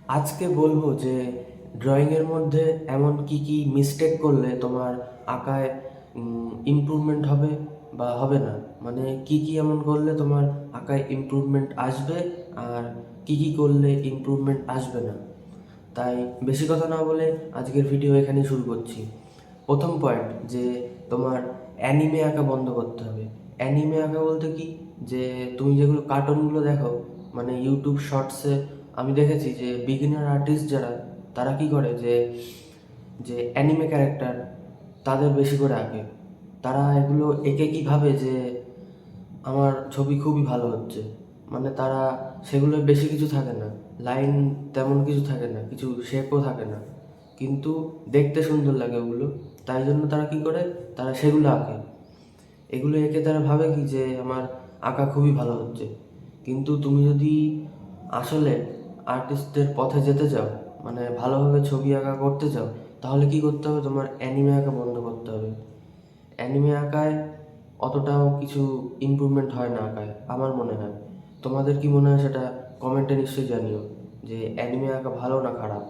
আজকে বলবো যে ড্রয়িংয়ের মধ্যে এমন কি কি মিস্টেক করলে তোমার আঁকায় ইমপ্রুভমেন্ট হবে বা হবে না, মানে কি কি এমন করলে তোমার আঁকায় ইমপ্রুভমেন্ট আসবে আর কি কি করলে ইমপ্রুভমেন্ট আসবে না। তাই বেশি কথা না বলে আজকের ভিডিও এখানেই শুরু করছি। প্রথম পয়েন্ট যে তোমার অ্যানিমে আঁকা বন্ধ করতে হবে। অ্যানিমে আঁকা বলতে কি, যে তুমি যেগুলো কার্টুনগুলো দেখো, মানে ইউটিউব শর্টসে আমি দেখেছি যে বিগিনার আর্টিস্ট যারা, তারা কি করে যে যে অ্যানিমে ক্যারেক্টার তাদের বেশি করে আঁকে। তারা এগুলো এঁকে কি ভাবে যে আমার ছবি খুবই ভালো হচ্ছে, মানে তারা সেগুলো বেশি কিছু থাকে না, লাইন তেমন কিছু থাকে না, কিছু শেপও থাকে না, কিন্তু দেখতে সুন্দর লাগে ওগুলো। তাই জন্য তারা কি করে, তারা সেগুলো আঁকে। এগুলো এঁকে তারা ভাবে কি যে আমার আঁকা খুবই ভালো হচ্ছে। কিন্তু তুমি যদি আসলে আর্টিস্টদের পথে যেতে চাও, মানে ভালোভাবে ছবি আঁকা করতে চাও, তাহলে কি করতে হবে, তোমার অ্যানিমে আঁকা বন্ধ করতে হবে। অ্যানিমে আঁকায় অতটাও কিছু ইমপ্রুভমেন্ট হয় না আঁকায়, আমার মনে হয়। তোমাদের কি মনে হয় সেটা কমেন্টে নিশ্চয়ই জানিও, যে অ্যানিমে আঁকা ভালো না খারাপ।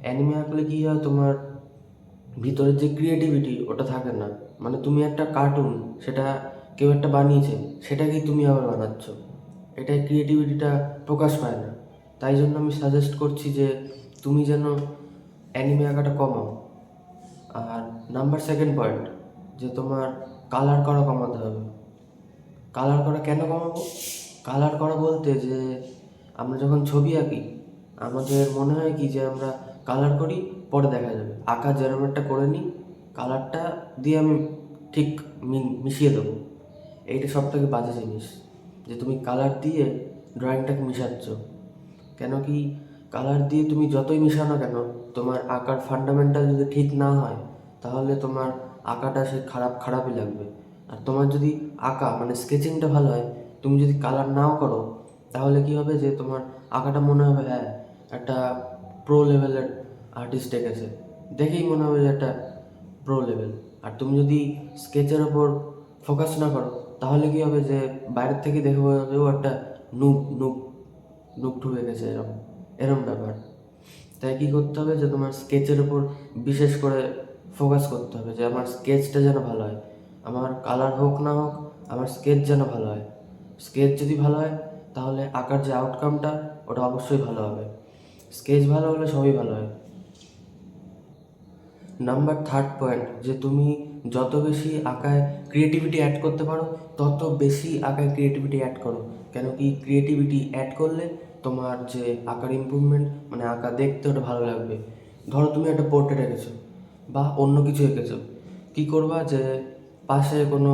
অ্যানিমে আঁকলে কি হয়, তোমার ভিতরের যে ক্রিয়েটিভিটি ওটা থাকে না। মানে তুমি একটা কার্টুন, সেটা কেউ একটা বানিয়েছে, সেটাকেই তুমি আবার বানাচ্ছ, এটাই ক্রিয়েটিভিটিটা প্রকাশ পায় না। তাই জন্য আমি সাজেস্ট করছি যে তুমি যেন অ্যানিমে আঁকাটা কমাও। আর নাম্বার সেকেন্ড পয়েন্ট, যে তোমার কালার করা কমাতে হবে। কালার করা কেন কমাবো? কালার করা বলতে যে আমরা যখন ছবি আঁকি, আমাদের মনে হয় কি যে আমরা কালার করি, পরে দেখা যাবে। আঁকা যেরকম একটা করে নিই, কালারটা দিয়ে আমি ঠিক মিশিয়ে দেবো। এইটা সব থেকে বাজে জিনিস, যে তুমি কালার দিয়ে ড্রয়িংটাকে মিশাচ্ছ। কেন কি, কালার দিয়ে তুমি যতই মিশাও না কেন, তোমার আঁকার ফান্ডামেন্টাল যদি ঠিক না হয়, তাহলে তোমার আঁকাটা সে খারাপ খারাপই লাগবে। আর তোমার যদি আঁকা মানে স্কেচিংটা ভালো হয়, তুমি যদি কালার নাও করো, তাহলে কি হবে যে তোমার আঁকাটা মনে হবে হ্যাঁ একটা প্রো লেভেলের আর্টিস্ট এঁকেছে, দেখেই মনে হবে যে একটা প্রো লেভেল। আর তুমি যদি স্কেচের ওপর ফোকাস না করো, তাহলে কি হবে যে বাইরের থেকে দেখে বোঝা যাবে ও একটা নুব নুব নুব ঢুকে গেছে, এরকম এরকম ব্যাপার। তাই কি করতে হবে, যে তোমার স্কেচের ওপর বিশেষ করে ফোকাস করতে হবে, যে আমার স্কেচটা যেন ভালো হয়। আমার কালার হোক না হোক, আমার স্কেচ যেন ভালো হয়। স্কেচ যদি ভালো হয়, তাহলে আঁকার যে আউটকামটা ওটা অবশ্যই ভালো হবে। স্কেচ ভালো হলে সবই ভালো হয়। নাম্বার থার্ড পয়েন্ট, যে তুমি যত বেশি আঁকায় ক্রিয়েটিভিটি অ্যাড করতে পারো, তত বেশি আঁকায় ক্রিয়েটিভিটি অ্যাড করো। কেন কি, ক্রিয়েটিভিটি অ্যাড করলে তোমার যে আঁকার ইমপ্রুভমেন্ট, মানে আঁকা দেখতে ওটা ভালো লাগবে। ধরো তুমি একটা পোর্ট্রেট এঁকেছো বা অন্য কিছু এঁকেছো, কী করবা, যে পাশে কোনো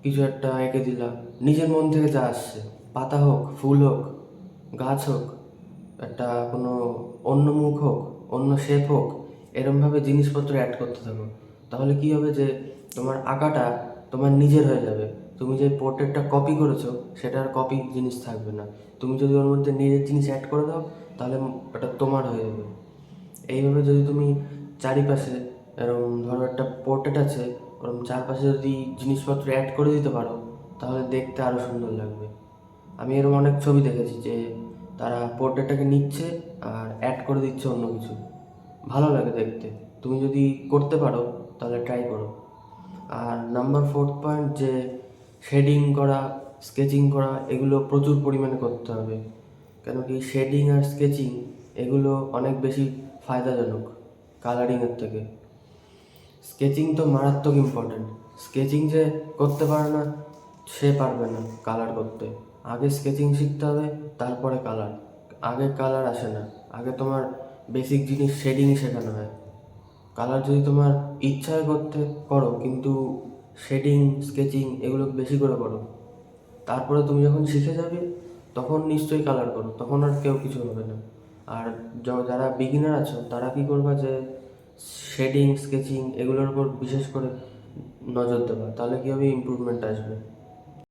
কিছু একটা এঁকে দিলা, নিজের মন থেকে যা আসছে, পাতা হোক, ফুল হোক, গাছ হোক, একটা কোনো অন্য মুখ হোক, অন্য শেপ হোক, এরমভাবে জিনিসপত্র অ্যাড করতে থাকো। তাহলে কী হবে, যে তোমার আঁকাটা তোমার নিজের হয়ে যাবে। তুমি যে পোর্ট্রেটটা কপি করেছো, সেটা আর কপি জিনিস থাকবে না। তুমি যদি ওর মধ্যে নিজের জিনিস অ্যাড করে দাও, তাহলে ওটা তোমার হয়ে যাবে। এইভাবে যদি তুমি চারিপাশে, এরকম ধরো একটা পোর্ট্রেট আছে, ওরকম চারপাশে যদি জিনিসপত্র অ্যাড করে দিতে পারো, তাহলে দেখতে আরও সুন্দর লাগবে। আমি এরকম অনেক ছবি দেখেছি যে তারা পোর্ট্রেটটাকে নিচ্ছে আর অ্যাড করে দিচ্ছে অন্য কিছু, ভালো লাগে দেখতে। তুমি যদি করতে পারো, তাহলে ট্রাই করো। আর নাম্বার ফোর্থ পয়েন্ট, যে শেডিং করা, স্কেচিং করা, এগুলো প্রচুর পরিমাণে করতে হবে। কেন কি, শেডিং আর স্কেচিং এগুলো অনেক বেশি ফায়দাজনক কালারিংয়ের থেকে। স্কেচিং তো মারাত্মক ইম্পর্ট্যান্ট। স্কেচিং যে করতে পারে না, সে পারবে না কালার করতে। আগে স্কেচিং শিখতে হবে, তারপরে কালার। আগে কালার আসে না, আগে তোমার বেসিক জিনিস শেডিংই শেখানো হয়। কালার যদি তোমার ইচ্ছা হয় করতে, করো, কিন্তু শেডিং স্কেচিং এগুলো বেশি করে করো। তারপরে তুমি যখন শিখে যাবে, তখন নিশ্চয়ই কালার করো, তখন আর কেউ কিছু হবে না। আর যারা বিগিনার আছো, তারা কী করবা, যে শেডিং স্কেচিং এগুলোর উপর বিশেষ করে নজর দেবা, তাহলে কী হবে, ইমপ্রুভমেন্ট আসবে।